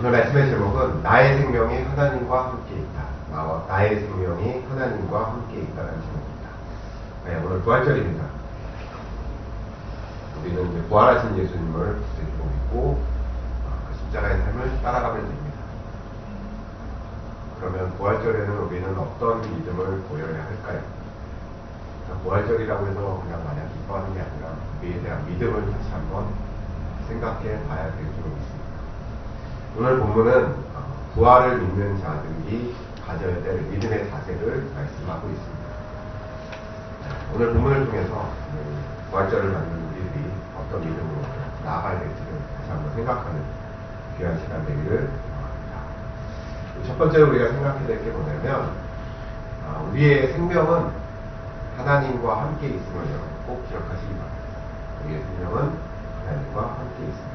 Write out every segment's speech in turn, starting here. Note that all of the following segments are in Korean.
오늘 말씀의 제목은 나의 생명이 하나님과 함께 있다. 나의 생명이 하나님과 함께 있다는 제목입니다. 네, 오늘 부활절입니다. 우리는 이제 부활하신 예수님을 붙들고 있고 그 십자가의 삶을 따라가면 됩니다. 그러면 부활절에는 우리는 어떤 믿음을 보여야 할까요? 부활절이라고 해서 그냥 마냥 기뻐하는 게 아니라 우리에 대한 믿음을 다시 한번 생각해 봐야 될 줄로 믿습니다. 오늘 본문은 부활을 믿는 자들이 가져야 될 믿음의 자세를 말씀하고 있습니다. 오늘 본문을 통해서 부활절을 맞는 우리들이 어떤 믿음으로 나아가야 될지를 다시 한번 생각하는 귀한 시간 되기를 바랍니다. 첫 번째로 우리가 생각해야 될 게 뭐냐면 우리의 생명은 하나님과 함께 있음을 여러분 꼭 기억하시기 바랍니다. 우리의 생명은 하나님과 함께 있습니다.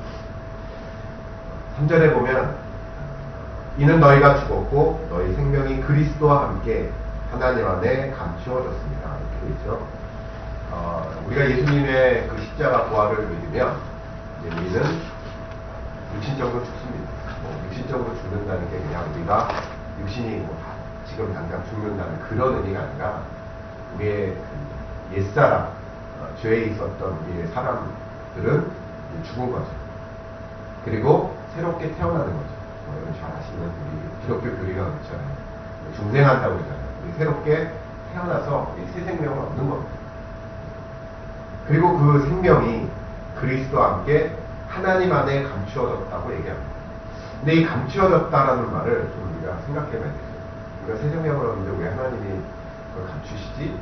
3절에 보면 이는 너희가 죽었고 너희 생명이 그리스도와 함께 하나님 안에 감추어졌습니다. 이렇게 되어 있죠. 우리가 예수님의 그 십자가 부활을 믿으면 이제 우리는 육신적으로 죽습니다. 육신적으로 죽는다는 게 그냥 우리가 육신이 지금 당장 죽는다는 그런 의미가 아니라 우리의 그 옛사람, 죄에 있었던 우리의 사람들은 죽은 거죠. 그리고 새롭게 태어나는 거죠. 여러분 잘 아시는 우리 기독교 교리가 그렇잖아요. 중생한다고 그러잖아요. 우리 새롭게 태어나서 우리 새 생명을 얻는 겁니다. 그리고 그 생명이 그리스도와 함께 하나님 안에 감추어졌다고 얘기합니다. 근데 이 감추어졌다라는 말을 좀 우리가 생각해 봐야 되죠. 우리가 새 생명을 얻는데 왜 하나님이 그걸 감추시지?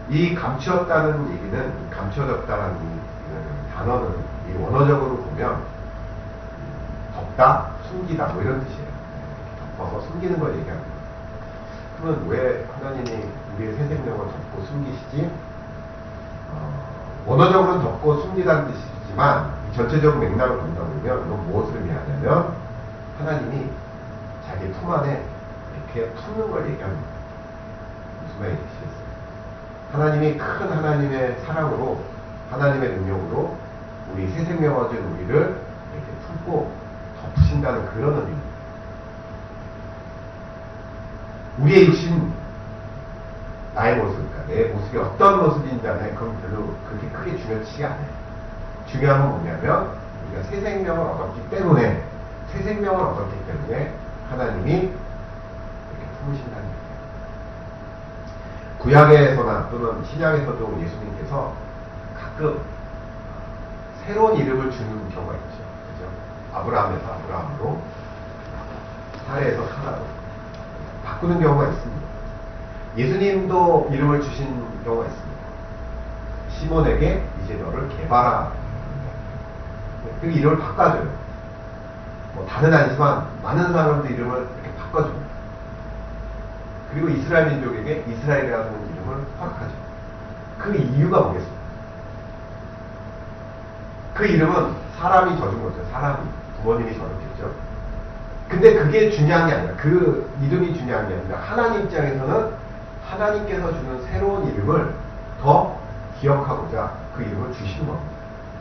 이 감추었다는 얘기는, 감추어졌다라는 단어는 이 원어적으로 보면 덮다, 숨기다 뭐 이런 뜻이에요. 덮어서 숨기는 걸 얘기합니다. 그러면 왜 하나님이 우리의 새 생명을 덮고 숨기시지? 원어적으로는 덮고 숨기다는 뜻이지만 전체적 맥락을 본다 보면 이건 무엇을 의미하냐면 하나님이 자기 품 안에 이렇게 품는 걸 얘기합니다. 무슨 말이시겠어요? 하나님이 큰 하나님의 사랑으로, 하나님의 능력으로 우리 새 생명 얻은 우리를 이렇게 품고 덮으신다는 그런 의미입니다. 우리의 육신, 나의 모습, 그러니까 내 모습이 어떤 모습인지는 그건 별로 그렇게 크게 중요치가 않아요. 중요한 건 뭐냐면 우리가 새 생명을 얻었기 때문에, 새 생명을 얻었기 때문에 하나님이 이렇게 품으신다는 거예요. 구약에서나 또는 신약에서도 예수님께서 가끔 새로운 이름을 주는 경우가 있죠. 그죠? 아브라함에서 아브라함으로, 사라에서 사라로 바꾸는 경우가 있습니다. 예수님도 이름을 주신 경우가 있습니다. 시몬에게 이제 너를 개바라. 그 이름을 바꿔줘요. 다는 아니지만 많은 사람들 이름을 이렇게 바꿔줍니다. 그리고 이스라엘 민족에게 이스라엘이라는 이름을 허락하죠. 그 이유가 뭐겠습니까? 그 이름은 사람이 져준 거죠. 사람이, 부모님이 져줬겠죠. 근데 그게 중요한 게 아니라, 그 이름이 중요한 게 아니라 하나님 입장에서는 하나님께서 주는 새로운 이름을 더 기억하고자 그 이름을 주시는 겁니다.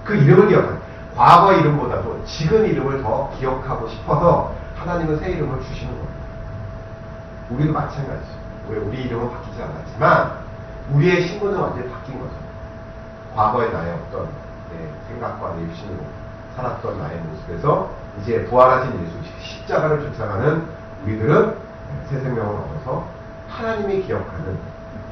그 이름을 기억하는, 과거 이름보다도 지금 이름을 더 기억하고 싶어서 하나님은 새 이름을 주시는 겁니다. 우리도 마찬가지죠. 왜 우리 이름은 바뀌지 않았지만 우리의 신분은 완전히 바뀐 거죠. 과거의 나의 어떤 내 생각과 내 육신으로 살았던 나의 모습에서 이제 부활하신 예수 십자가를 쫓아가는 우리들은 새 생명을 얻어서 하나님이 기억하는,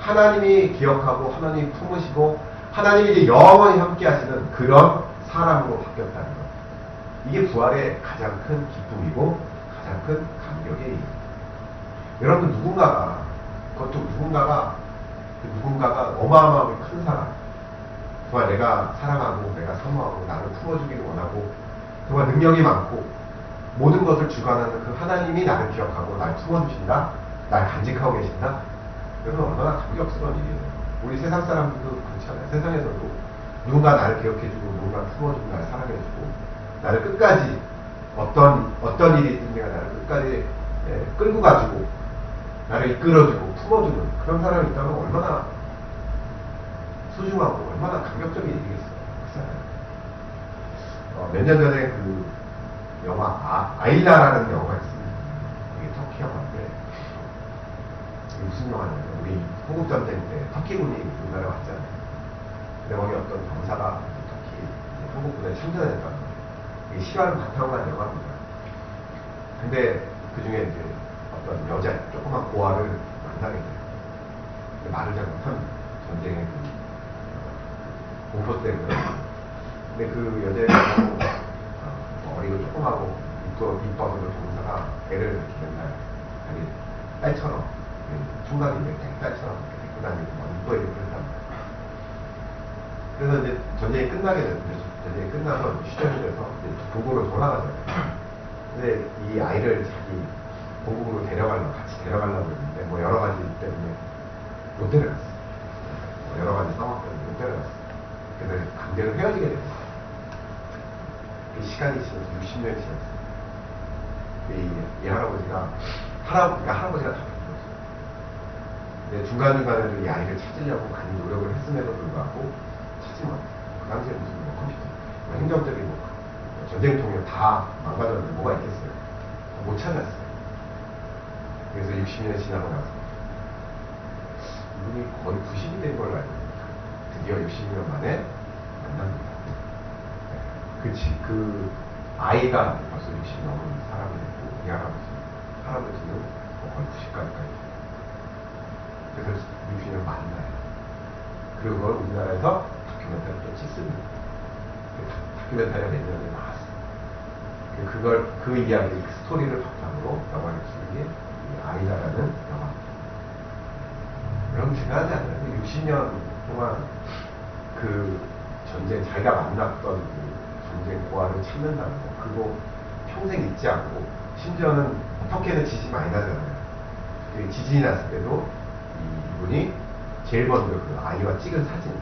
하나님이 기억하고 하나님이 품으시고 하나님이 이제 영원히 함께 하시는 그런 사람으로 바뀌었다는 것. 이게 부활의 가장 큰 기쁨이고 가장 큰 감격의 일입니다. 여러분, 누군가가 어마어마하게 큰 사람, 정말 내가 사랑하고 내가 사모하고 나를 품어주기를 원하고 정말 능력이 많고 모든 것을 주관하는 그 하나님이 나를 기억하고 날 품어주신다, 날 간직하고 계신다. 여러분, 얼마나 감격스러운 일이에요. 우리 세상 사람들도 그렇잖아요. 세상에서도 누군가 나를 기억해주고 누군가 품어주고 나를 사랑해주고 나를 끝까지 어떤 일이 있든 내가 나를 끝까지 끌고 가지고 나를 이끌어주고 품어주는 그런 사람이 있다면 얼마나 소중하고 얼마나 감격적인 일이겠어요. 그렇잖아요. 몇 년 전에 영화 아일라라는 영화가 있습니다. 이게 터키 영화인데 이게 무슨 영화냐면 우리 한국 전쟁 때 터키군이 우리나라에 왔잖아요. 근데 거기 어떤 병사가 터키 한국군에 참전했단 말이에요. 이게 실화를 바탕으로 한 영화입니다. 근데 그 중에 이제 어떤 여자 조그만 고아를 만나게 돼요. 말을 잘 못합니다. 전쟁의 공포 때문에. 근데 그 여자애가 어리고 조그마하고 이뻐서 그 동사가 애를 이렇게 맨날 자기 딸처럼 총각인데 딸처럼 이렇게 데리고 다니고 막 이뻐해주고 그랬단 말이에요. 그래서 이제 전쟁이 끝나게 됐는데 전쟁이 끝나서 휴전이 돼서 이제 본국으로 돌아가잖아요. 근데 이 아이를 자기 본국으로 같이 데려가려고 했는데 뭐 여러 가지 때문에 못 데려갔어. 여러 가지 상황 때문에 못 데려갔어. 그래서 강제로 헤어지게 됐어. 그 시간이 지나서 60년이 지났어. 이 할아버지가 할아버지가 다 죽었어. 근데 중간중간에도 이 아이를 찾으려고 많이 노력을 했음에도 불구하고 찾지 못해. 그 당시에 무슨 뭐 컴퓨터, 뭐 행정적인 뭐 전쟁통이면 다 망가졌는데 뭐가 있겠어요. 못 찾았어요. 그래서 60년이 지나고 나서 이분이 거의 90이 된 걸로 알고 있습니다. 드디어 60년 만에 만납니다. 그 아이가 벌써 60 넘은 사람이 됐고 이 할아버지는 거의 90까지까지. 그래서 60년 만나요. 그리고 그걸 우리나라에서 다큐멘터리를 또 찍습니다. 다큐멘터리가 내년에 나왔어요. 그 이야기, 그 스토리를 바탕으로 영화를 찍은 게 아이다라는 영화입니다. 여러분 대단하지 않나요? 60년 동안 그 전쟁, 자기가 만났던 그 전쟁 고아를 찾는다는 거, 그거 평생 잊지 않고, 심지어는 터키에는 지진이 많이 나잖아요. 그 지진이 났을 때도 이분이 제일 먼저 그 아이와 찍은 사진,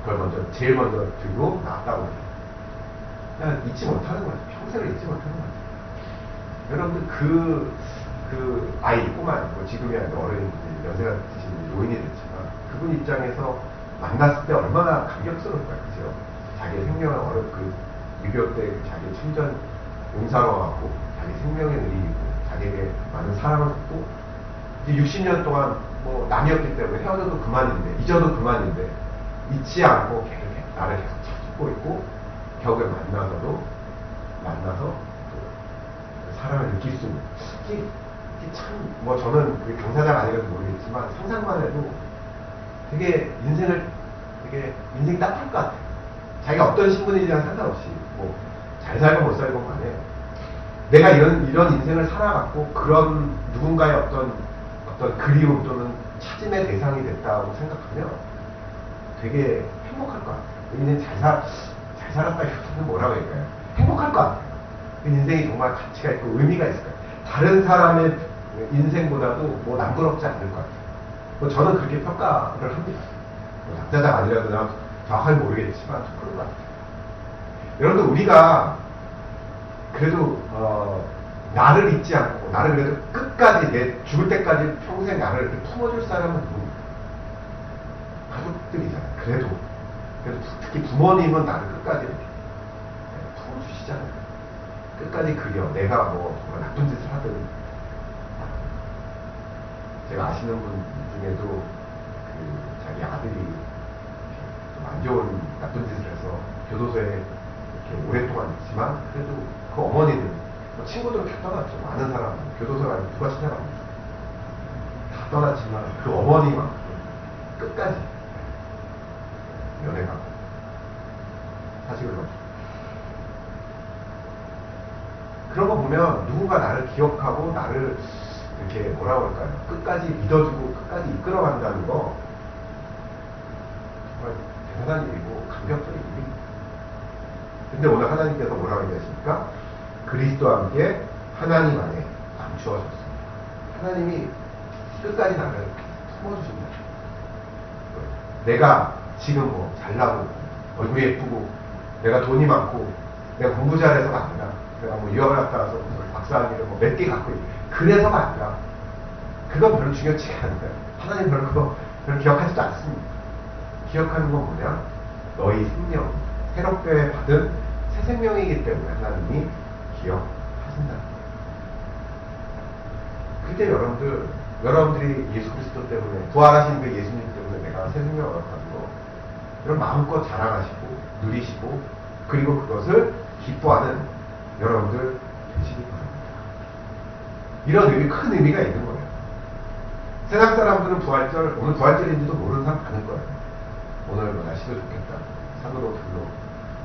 그걸 제일 먼저 들고 나왔다고 해요. 그냥 잊지 못하는 거죠. 평생을 잊지 못하는 거죠. 여러분들 그 아이, 꼬마, 뭐 지금이야 어른, 연세가 드신 노인이 됐지만, 그분 입장에서 만났을 때 얼마나 감격스러울까요, 그죠? 자기의 생명을 그 6.25 때 자기의 친전 용사로 갖고, 자기 생명의 의미이고, 자기에게 많은 사랑을 줬고, 이제 60년 동안 뭐 남이었기 때문에 헤어져도 그만인데, 잊어도 그만인데, 잊지 않고 계속 나를 계속 찾고 있고, 겨우에 만나서 그 사랑을 느낄 수 있는. 이게 참, 뭐 저는 그 경사자가 아니라서 모르겠지만, 상상만 해도 되게 인생이 따뜻할 것 같아요. 자기가 어떤 신분이지랑 상관없이, 뭐, 잘 살고 못 살고 간에, 내가 이런 인생을 살아갔고, 그런 누군가의 어떤 그리움 또는 찾음의 대상이 됐다고 생각하면 되게 행복할 것 같아요. 인생 잘 살았다기보다는 뭐라고 할까요? 행복할 것 같아요. 그 인생이 정말 가치가 있고 의미가 있을 것 같아요. 다른 사람의 인생보다도 뭐 남부럽지 않을 것 같아요. 뭐 저는 그렇게 평가를 합니다. 뭐 남자자가 아니라도 나 정확하게 모르겠지만 좀 그런 것 같아요. 여러분들 우리가 그래도 나를 잊지 않고 나를 그래도 끝까지 내 죽을 때까지 평생 나를 이렇게 품어줄 사람은 누굽니까? 가족들이잖아요. 그래도 특히 부모님은 나를 끝까지 이렇게 품어주시잖아요. 끝까지 그려. 내가 뭐 정말 나쁜 짓을 하든. 제가 아시는 분 중에도 그 자기 아들이 좀 안 좋은 나쁜 짓을 해서 교도소에 이렇게 오랫동안 있지만 그래도 그 어머니는 뭐 친구들은 다 떠났죠. 많은 사람 교도소가 아니고 누가 찾아갑니까? 다 떠났지만 그 어머니만큼 끝까지 연애가 사실은 그런 거 보면 누군가 나를 기억하고 나를 이렇게 뭐라고 할까요? 끝까지 믿어주고 끝까지 이끌어간다는 거 정말 대단한 일이고 감격적인 일입니다. 근데 오늘 하나님께서 뭐라고 얘기하십니까? 그리스도와 함께 하나님 안에 감추어졌습니다. 하나님이 끝까지 나를 품어주신다. 내가 지금 뭐 잘나고 얼굴이 예쁘고 내가 돈이 많고 내가 공부 잘해서가 아니라 내가 뭐 유학을 갔다 와서 박사학위를 뭐 몇 개 갖고 있고 그래서가 아니라 그건 별로 중요치가 않아요. 하나님 별로 기억하지도 않습니다. 기억하는 건 뭐냐? 너희 생명, 새롭게 받은 새 생명이기 때문에 하나님이 기억하신다. 그때 여러분들이 예수 그리스도 때문에, 부활하신 그 예수님 때문에 내가 새 생명을 얻었다는 거, 이런 마음껏 자랑하시고 누리시고 그리고 그것을 기뻐하는 여러분들 되시기 바랍니다. 이런 큰 의미가 있는 거예요. 세상 사람들은 부활절, 오늘 부활절인지도 모르는 사람 많을 거예요. 오늘 뭐 날씨도 좋겠다. 산으로 들러.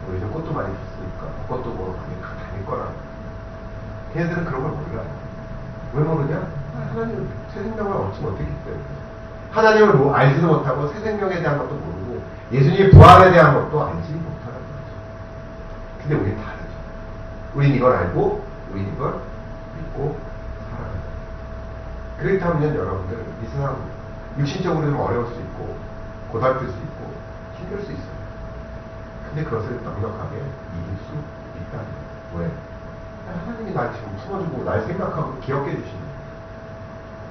뭐 요즘 꽃도 많이 폈으니까 벚꽃도 보러 다닐 거라고. 걔네들은 그런 걸 몰라요. 왜 모르냐? 하나님은 새 생명을 얻지 못했기 때문에. 하나님을 뭐 알지도 못하고 새 생명에 대한 것도 모르고 예수님의 부활에 대한 것도 알지 못하는 거죠. 근데 우리는 다르죠. 우린 이걸 알고 우린 이걸 믿고 살아가요. 그렇다면 여러분들 이 세상 육신적으로 좀 어려울 수 있고 고달플 수 있고 힘들 수 있어요. 근데 그것을 넉넉하게 이길 수 있다는 거예요. 왜? 하나님이 날 지금 품어주고 날 생각하고 기억해 주시는.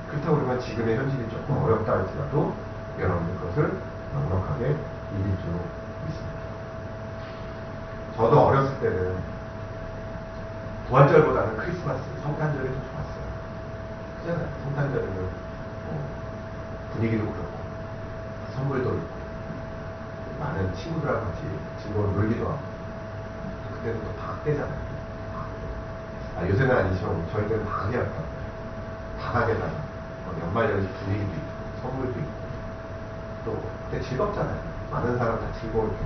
그렇다고 그러면 지금의 현실이 조금 어렵다 할지라도 여러분들 그것을 넉넉하게 이길 줄 믿습니다. 저도 어렸을 때는 부활절보다는 크리스마스, 성탄절이 더 좋았어요. 그잖아요. 성탄절에는 분위기도 그렇고 선물도 있고 많은 친구들하고 같이 즐거운 놀기도 하고 그때는 또 방학 때잖아요. 요새는 아니지만 저희 때는 방학이었다. 방학에다가 연말연시 분위기도 있고 선물도 있고 또 그때 즐겁잖아요. 많은 사람 다 즐거울 때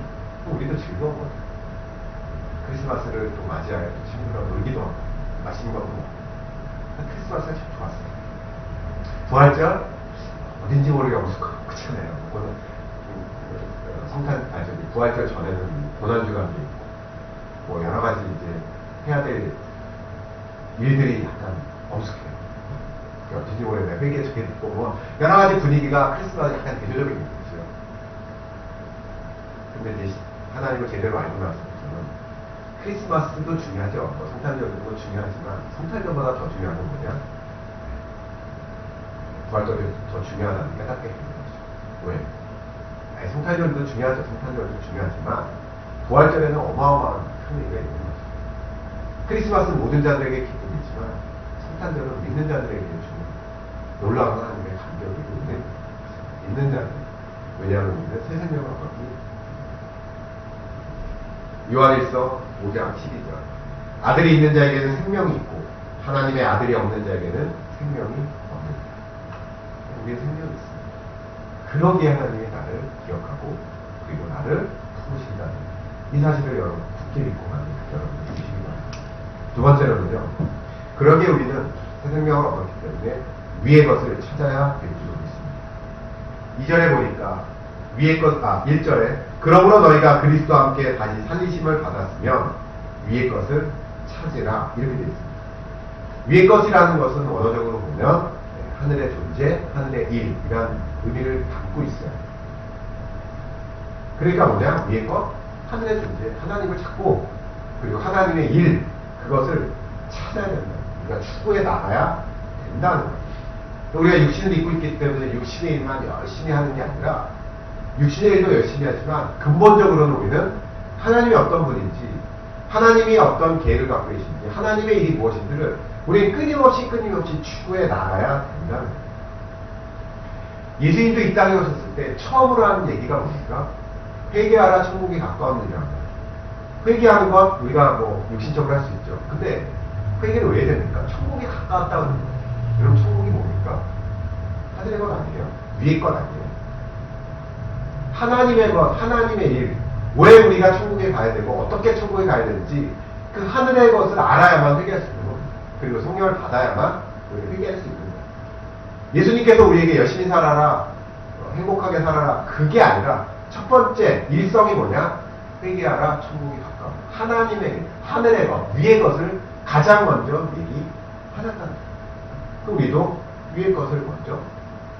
또 우리도 즐거웠거든요. 크리스마스를 또 맞이하여 또 친구들하고 놀기도 하고 맛있는 것도 먹고 크리스마스가 참 좋았어요. 부활절 어딘지 모르게 그렇잖아요. 그거는 부활절 전에는 고난주간도 있고 뭐 여러 가지 이제 해야 될 일들이 약간 엄숙해요. 어딘지 모르게 회개 적게 듣고 뭐 여러 가지 분위기가 크리스마스 약간 대조적인 거죠. 근데 이제 하나님을 제대로 알고 나서는 크리스마스도 중요하죠. 뭐 성탄절도 중요하지만 성탄절보다 더 중요한 건 뭐냐? 부활절이 더 중요하다는 깨닫게 되는 거죠. 왜? 성탄절도 중요하죠. 성탄절도 중요하지만 부활절에는 어마어마한 큰 의미가 있는 거죠. 크리스마스는 모든 자들에게 기쁨이지만 성탄절은 믿는 자들에게 주는 놀라운 하나님의 감격이 있는 자들. 왜냐하면 우리는 새 생명을 얻었기. 요한일서 5장 12절. 아들이 있는 자에게는 생명이 있고 하나님의 아들이 없는 자에게는 생명이 없는다. 우리의 생명이 있습니다. 그러기에 하나님이 나를 기억하고 그리고 나를 품으신다는 이 사실을 여러분 굳게 믿고 가는 여러분 주시기 바랍니다. 두 번째로는요. 그러기에 우리는 새 생명을 얻었기 때문에 위의 것을 찾아야 될 줄로 믿습니다. 2절에 보니까 위의 것, 1절에 그러므로 너희가 그리스도와 함께 다시 살리심을 받았으면 위의 것을 찾으라 이렇게 되어 있습니다. 위의 것이라는 것은 원어적으로 보면 하늘의 존재, 하늘의 일 이런 의미를 담고 있어요. 그러니까 뭐냐? 위의 것, 하늘의 존재, 하나님을 찾고 그리고 하나님의 일 그것을 찾아야 된다. 그러니까 추구해 나가야 된다는 거예요. 우리가 육신을 입고 있기 때문에 육신의 일만 열심히 하는 게 아니라 육신의 일도 열심히 하지만 근본적으로는 우리는 하나님이 어떤 분인지 하나님이 어떤 계획을 갖고 계신지 하나님의 일이 무엇인지를 우리는 끊임없이 추구해 나가야 된다는 거예요. 예수님도 이 땅에 오셨을 때 처음으로 하는 얘기가 뭡니까? 회개하라 천국이 가까웠느니라. 회개하는 것 우리가 뭐 육신적으로 할 수 있죠. 근데 회개는 왜 됩니까? 천국이 가까웠다고 하는 거예요. 여러분 천국이 뭡니까? 하늘의 것 아니에요. 위의 것 아니에요. 하나님의 것, 하나님의 일. 왜 우리가 천국에 가야 되고 어떻게 천국에 가야 되는지 그 하늘의 것을 알아야만 회개할 수 있는 겁니다. 그리고 성령을 받아야만 우리가 회개할 수 있는 거예요. 예수님께서 우리에게 열심히 살아라, 행복하게 살아라 그게 아니라 첫 번째 일성이 뭐냐? 회개하라 천국이 가까워. 하나님의 일, 하늘의 것, 위의 것을 가장 먼저 미리 하셨다는 거예요. 그럼 우리도 위의 것을 먼저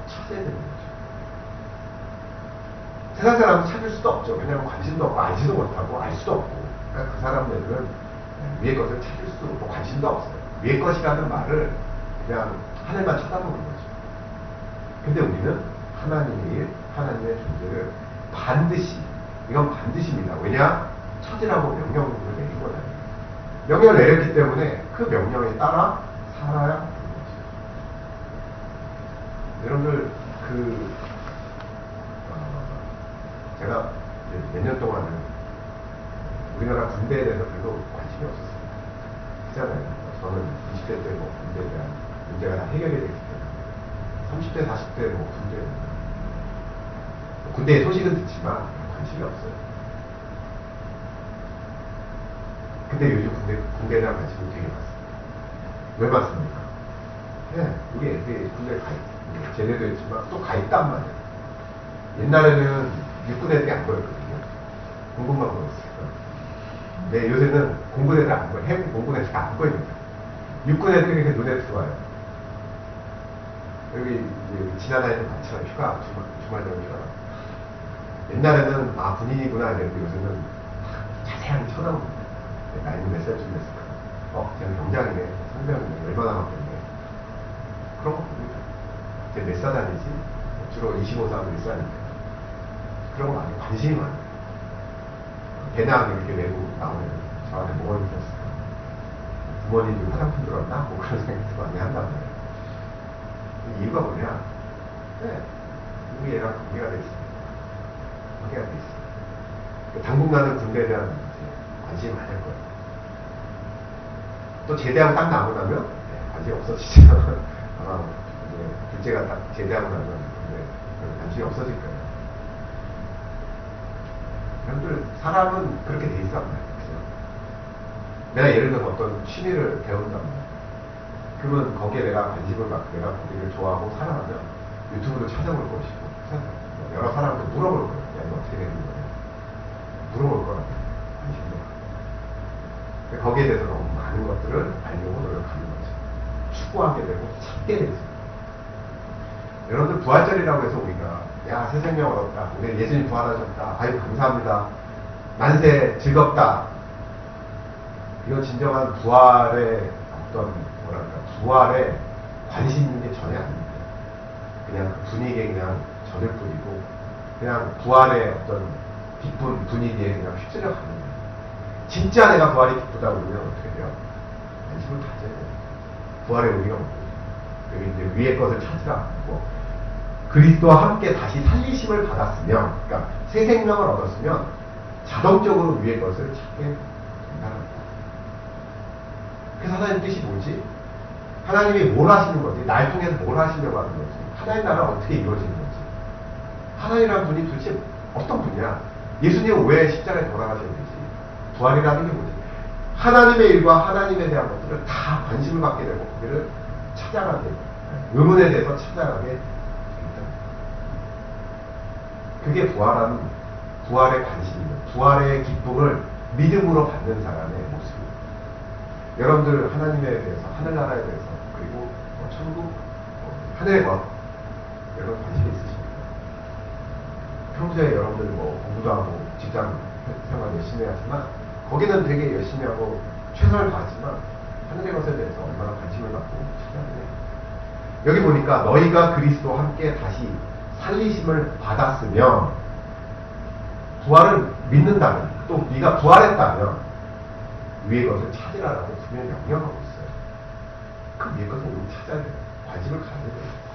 찾아야 되는 거죠. 세상 사람은 찾을 수도 없죠. 왜냐하면 관심도 없고 알지도 못하고 알 수도 없고 그러니까 그 사람들은 위의 것을 찾을 수도 없고 관심도 없어요. 위의 것이라는 말을 그냥 하늘만 쳐다보는 거죠. 근데 우리는 하나님의 일, 하나님의 존재를 반드시 이건 반드시입니다. 왜냐? 찾으라고 명령을 내린 거잖아요. 명령을 내렸기 때문에 그 명령에 따라 살아야 하는 거죠. 여러분들 제가 몇 년 동안은 우리나라 군대에 대해서 별로 관심이 없었어요. 그렇잖아요. 저는 20대 때 뭐 군대에 대한 문제가 다 해결이 됐기 때문에 30대, 40대 뭐 군대의 소식은 듣지만 관심이 없어요. 근데 요즘 군대에 대한 관심이 되게 많습니다. 왜 많습니까? 네, 우리 애들이 군대에 제대도 했지만 또 가 있단 말이에요. 옛날에는 육군 애들이 안 보였거든요. 공군만 보였어요. 네, 요새는 공군 애들 안 보여요. 해군 공군 애들 안 보입니다. 육군 애들이 그렇게 눈에 들어와요. 여기 지나다니는 많잖아요. 주말 저녁 휴가. 옛날에는 군인이구나 이랬는데 요새는 자세하게 쳐다봅니다. 나이는 몇 살쯤 됐을까? 쟤는 병장이네, 상병이네, 얼마나 맞겠네. 그런 거 봅니다. 쟤 몇 살 다니지? 주로 25살, 1살인데. 그런 거 많이 관심이 많아요. 배낭 이렇게 메고 나오면 저한테 뭐가 있었을까? 부모님이 화장품 들었나? 뭐 그런 생각도 많이 한단 말이에요. 이유가 뭐냐? 네, 우리 애랑 관계가 돼 있습니다. 관계가 돼 있어요. 당분 간은 군대에 대한 관심이 많을 거예요. 또 제대하고 딱 나오고 나면 관심이 없어지죠. 아마 둘째가 딱 제대하고 나면 관심이 없어질 거예요. 여러분들 사람은 그렇게 돼 있단 말이에요. 내가 예를 들어서 어떤 취미를 배운단 말이에요. 그러면 거기에 내가 관심을 갖고 내가 거기를 좋아하고 사랑하면 유튜브도 찾아볼 것이고 여러 사람한테 물어볼 거예요. 야, 이거 어떻게 되는 거냐? 물어볼 거라고. 관심도 갖고. 거기에 대해서 너무 많은 것들을 알려고 노력하는 거죠. 추구하게 되고 찾게 되죠. 여러분들 부활절이라고 해서 우리가 야, 새 생명 얻었다. 우리 예수님 부활하셨다. 아유, 감사합니다. 만세 즐겁다. 이건 진정한 부활의 어떤 부활에 관심 있는 게 전혀 아닙니다. 그냥 그 분위기에 그냥 전을 뿌리고 그냥 부활의 어떤 기쁜 분위기에 그냥 휩쓸려 가는 거예요. 진짜 내가 부활이 기쁘다 그러면 어떻게 돼요? 관심을 가져야 돼요. 부활의 의미가 뭐죠? 여기 이제 위의 것을 찾으라. 그리스도와 함께 다시 살리심을 받았으면, 그러니까 새 생명을 얻었으면 자동적으로 위의 것을 찾게 된다는 거예요. 그래서 하나님 뜻이 뭐지? 하나님이 뭘 하시는 거지? 날 통해서 뭘 하시려고 하는 거지? 하나님 나라가 어떻게 이루어지는 거지? 하나님이라는 분이 도대체 어떤 분이야? 예수님은 왜 십자가에 돌아가셨는지? 부활이라는 게 뭐지? 하나님의 일과 하나님에 대한 것들을 다 관심을 갖게 되고 거기를 찾아가게 되고 의문에 대해서 찾아가게 됩니다. 그게 부활의 관심입니다. 부활의 기쁨을 믿음으로 받는 사람의 모습입니다. 여러분들 하나님에 대해서, 하늘나라에 대해서, 그리고 천국, 하늘의 것, 여러분 관심이 있으십니까? 평소에 여러분들 공부도 하고 직장 생활 열심히 하지만 거기는 되게 열심히 하고 최선을 다하지만 하늘의 것에 대해서 얼마나 관심을 갖고 찾아내요. 여기 보니까 너희가 그리스도와 함께 다시 살리심을 받았으면 부활을 믿는다면 또 네가 부활했다면 위의 것을 찾으라라고 분명히 명령하고 있어요. 그 위의 것을 우리 찾아야 돼요. 관심을 가져야 돼요.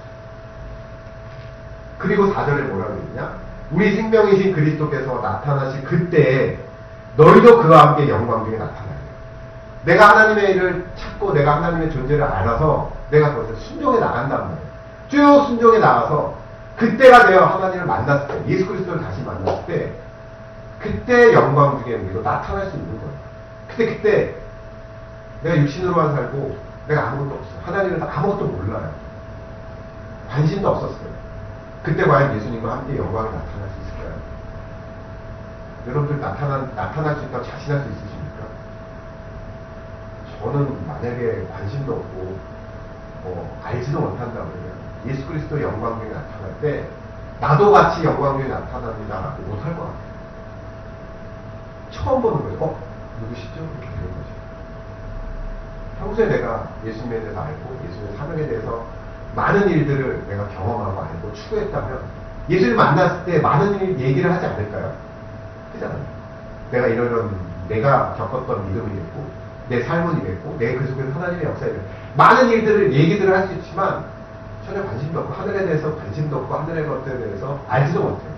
그리고 4절에 뭐라고 했냐? 우리 생명이신 그리스도께서 나타나실 그때에 너희도 그와 함께 영광 중에 나타나야 돼요. 내가 하나님의 일을 찾고 내가 하나님의 존재를 알아서 내가 그것을 순종해 나간단 말이에요. 쭉 순종해 나가서 그때가 되어 하나님을 만났을 때, 예수 그리스도를 다시 만났을 때 그때 영광 중에 우리도 나타날 수 있는 거예요. 그때 내가 육신으로만 살고 내가 아무것도 없어요. 하나님은 아무것도 몰라요. 관심도 없었어요. 그때 과연 예수님과 함께 영광이 나타날 수 있을까요? 여러분들 나타날 수 있다고 자신할 수 있으십니까? 저는 만약에 관심도 없고 알지도 못한다면 예수 그리스도 영광 중에 나타날 때 나도 같이 영광 중에 나타납니다라고 못할 것 같아요. 처음 보는 거죠. 누구시죠? 이렇게 되는 거죠. 평소에 내가 예수님에 대해서 알고 예수님의 사명에 대해서 많은 일들을 내가 경험하고 알고 추구했다면 예수님 만났을 때 많은 얘기를 하지 않을까요? 그잖아요. 내가 이런 내가 겪었던 믿음이겠고 내 삶은 이랬고 내 그 속에서 하나님의 역사에 대해 많은 얘기들을 할 수 있지만 전혀 관심도 없고 하늘에 대해서 관심도 없고 하늘의 것들에 대해서 알지도 못해요.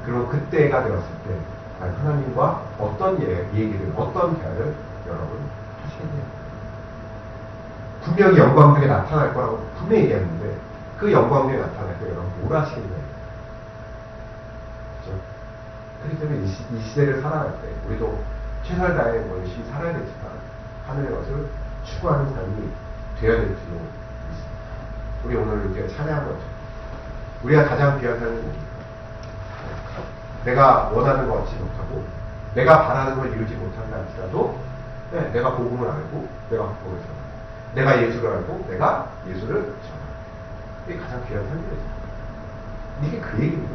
그리고 그때가 되었을 때 하나님과 어떤 얘기를 어떤 대화를 여러분 하시겠네요. 분명히 영광들이 나타날 거라고 분명히 얘기했는데 그 영광들이 나타날 때 여러분 뭘 하시겠냐고. 그렇죠? 그렇기 때문에 이 시대를 살아갈 때 우리도 최선을 다해 열심히 살아야 되지만 하늘의 것을 추구하는 삶이 되어야 될지도 있습니다. 우리 오늘 이제 찬양한 거죠. 우리가 가장 귀한 삶은 뭡니까? 내가 원하는 거 얻지 못하고 내가 바라는 걸 이루지 못한다 할지라도 네, 내가 복음을 알고 내가 복음을 전하고 내가 예수를 알고 내가 예수를 전하고 이게 가장 귀한 삶이죠. 이게 그 얘기입니다.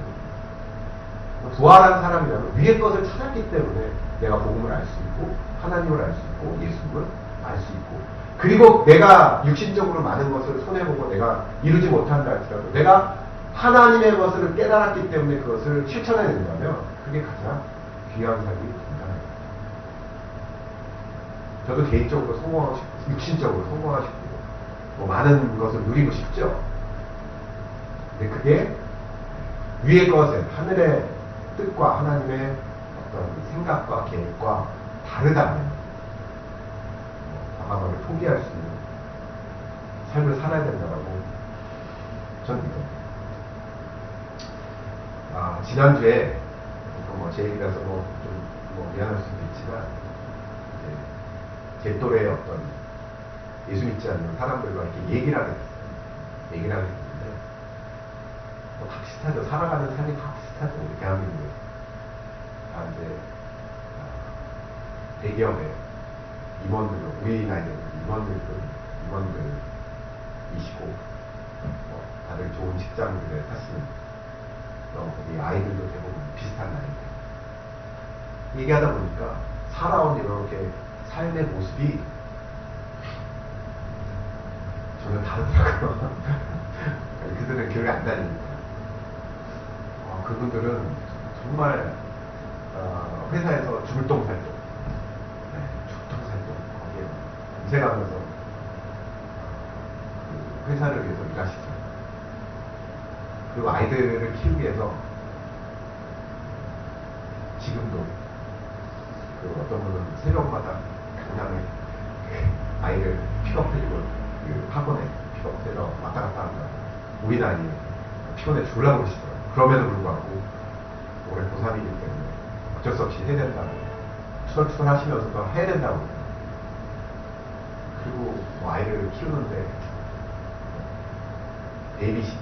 부활한 사람이라면 위의 것을 찾았기 때문에 내가 복음을 알 수 있고 하나님을 알 수 있고 예수를 알 수 있고 그리고 내가 육신적으로 많은 것을 손해보고 내가 이루지 못한다 할지라도 내가 하나님의 것을 깨달았기 때문에 그것을 실천해낸다면 그게 가장 귀한 삶이 된다는 거예요. 저도 개인적으로 성공하고 싶고 육신적으로 성공하고 싶고 뭐 많은 것을 누리고 싶죠. 근데 그게 위의 것에 하늘의 뜻과 하나님의 어떤 생각과 계획과 다르다면 아마 그걸 포기할 수 있는 삶을 살아야 된다고 저는 믿습니다. 지난주에 제 얘기라서 좀 미안할 수도 있지만 제 또래의 어떤 예수 믿지 않는 사람들과 이렇게 얘기를 하게 됐어요. 얘기를 하게 됐는데 다 비슷하죠. 살아가는 삶이 다 비슷하죠. 우리 대한민국에 다 이제 대기업의 임원들로 우리 나이에 임원들이시고 다들 좋은 직장들에 탔으면 우리 아이들도 대부분 비슷한 나이입니다. 얘기하다 보니까 살아온 이렇게 삶의 모습이 전혀 다르더라고요. 그들은 교회 안 다니니까. 그분들은 정말 회사에서 죽을 똥살똥 거기에 검색하면서 그 회사를 위해서 일하시죠. 그리고 아이들을 키우기 위해서 지금도 그 어떤 분은 새벽마다 강남에 아이를 픽업해주고 그 학원에 픽업해서 왔다 갔다 한다. 우리 나이에 피곤해 죽으려고 그러시더라고요. 그럼에도 불구하고 올해 고3이기 때문에 어쩔 수 없이 해야 된다고 투덜투덜 하시면서도 해야 된다고. 그리고 뭐 아이를 키우는데 베이비시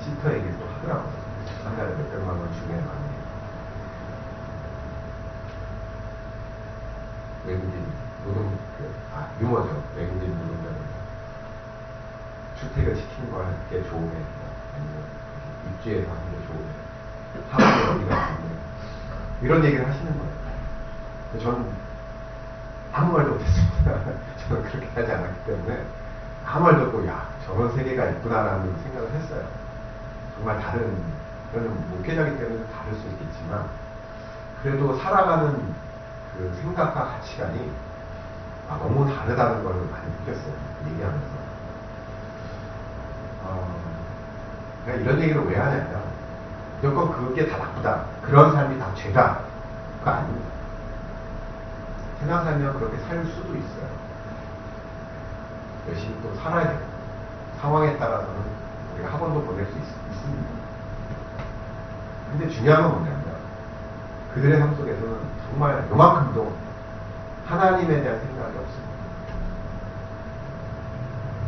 시터 얘기도 하더라고요. 한 달에 몇백만 원 중에 많이. 외국인 유머죠. 외국인 노동자는 출퇴근 시키는 거 하는 게 좋으면 아니면 입주해서 하는 게 좋으면 하루 어디가 좋으면 이런 얘기를 하시는 거예요. 저는 아무 말도 못했습니다. 저는 그렇게 하지 않았기 때문에 아무 말도 없고 저런 세계가 있구나라는 생각을 했어요. 정말 다른, 저는 목회자이기 때문에 다를 수 있겠지만 그래도 살아가는 그 생각과 가치관이 너무 다르다는 걸 많이 느꼈어요. 얘기하면서. 내가 이런 얘기를 왜 하냐면 무조건 그게 다 나쁘다. 그런 삶이 다 죄다. 그거 아닙니다. 세상 살면 그렇게 살 수도 있어요. 열심히 또 살아야 되고 상황에 따라서는 우리가 학원도 보낼 수 있습니다. 근데 중요한 건 뭐냐면 그들의 삶 속에서는 정말 요만큼도 하나님에 대한 생각이 없습니다.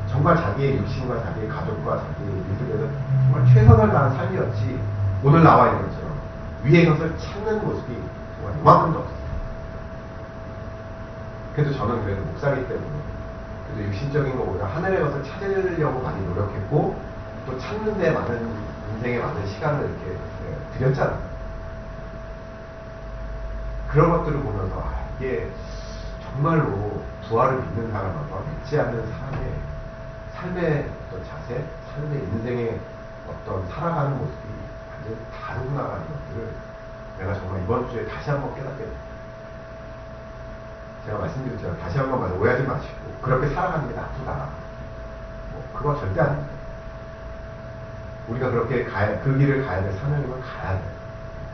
정말 자기의 육신과 자기의 가족과 자기의 일들에는 정말 최선을 다하는 삶이었지 오늘 나와 있는 것처럼 위의 것을 찾는 모습이 정말 요만큼도 없어요. 그래도 저는 그래도 목사이기 때문에 그래도 육신적인 것보다 하늘의 것을 찾으려고 많이 노력했고 또 찾는 데 많은 인생의 많은 시간을 이렇게 들였잖아요. 그런 것들을 보면서 이게 정말로 부활을 믿는 사람과 믿지 않는 사람의 삶의 어떤 자세, 삶의 인생의 어떤 살아가는 모습이 완전히 다르구나라는 것들을 내가 정말 이번 주에 다시 한번 깨닫게 됩니다. 제가 말씀드렸잖아요. 다시 한번 말해 오해하지 마시고 그렇게 살아가는 게 나쁘다. 그거 절대 아닙니다. 우리가 그렇게 그 길을 가야 될 사명이면 가야 돼.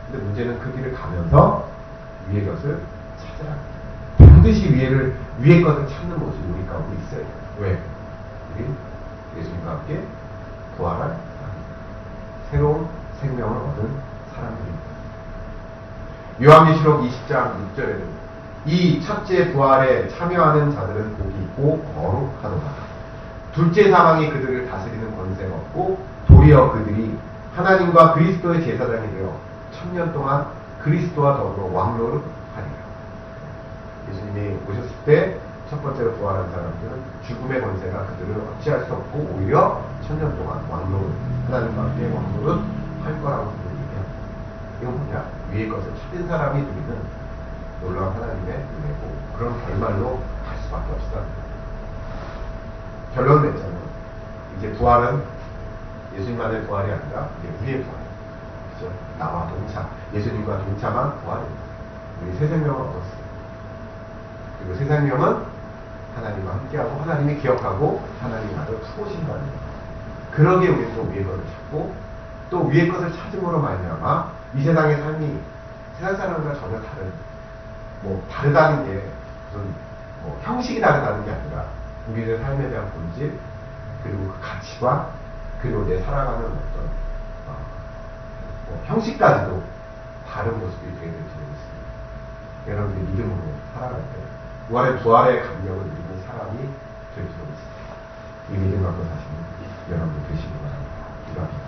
근데 문제는 그 길을 가면서 위의 것을 찾으라. 반드시 위의 것을 찾는 모습이 우리 가운데 있어야 돼요. 왜? 우리 예수님과 함께 부활한 새로운 생명을 얻은 사람들입니다. 요한계시록 20장 6절에는 이 첫째 부활에 참여하는 자들은 복이 있고 거룩하도다. 둘째 사망이 그들을 다스리는 권세가 없고 도리어 그들이 하나님과 그리스도의 제사장이 되어 1000년 동안 그리스도와 더불어 왕노릇 하리라. 예수님이 오셨을 때 첫 번째로 부활한 사람들은 죽음의 권세가 그들을 어찌할 수 없고 오히려 1000년 동안 왕노릇, 하나님과 함께 왕노릇 할 거라고 그들이 얘기합니다. 이건 뭐냐? 위의 것을 찾은 사람이 누리는 놀라운 하나님의 은혜고 그런 결말로 갈 수밖에 없어. 결론 냈잖아요. 이제 부활은 예수님만의 부활이 아니라 이제 우리의 부활. 그죠? 나와 동차, 예수님과 동참한 부활입니다. 우리 새 생명을 얻었어요. 그리고 새 생명은 하나님과 함께하고 하나님이 기억하고 하나님이 나를 품으신다는 거예요. 그러기에 우리는 또 위의 것을 찾고 또 위의 것을 찾음으로 말미암아 이 세상의 삶이 세상 사람과 전혀 다르다는 게 무슨 형식이 다르다는 게 아니라 우리의 삶에 대한 본질 그리고 그 가치관 그리고 내 살아가는 어떤 형식까지도 다른 모습이 되게 될 수 있습니다. 여러분들이 믿음으로 살아갈 때 부활의 감격을 누리는 사람이 될 수 있습니다. 이 믿음 갖고 사시는 여러분들 되시기 바랍니다. 기도합니다.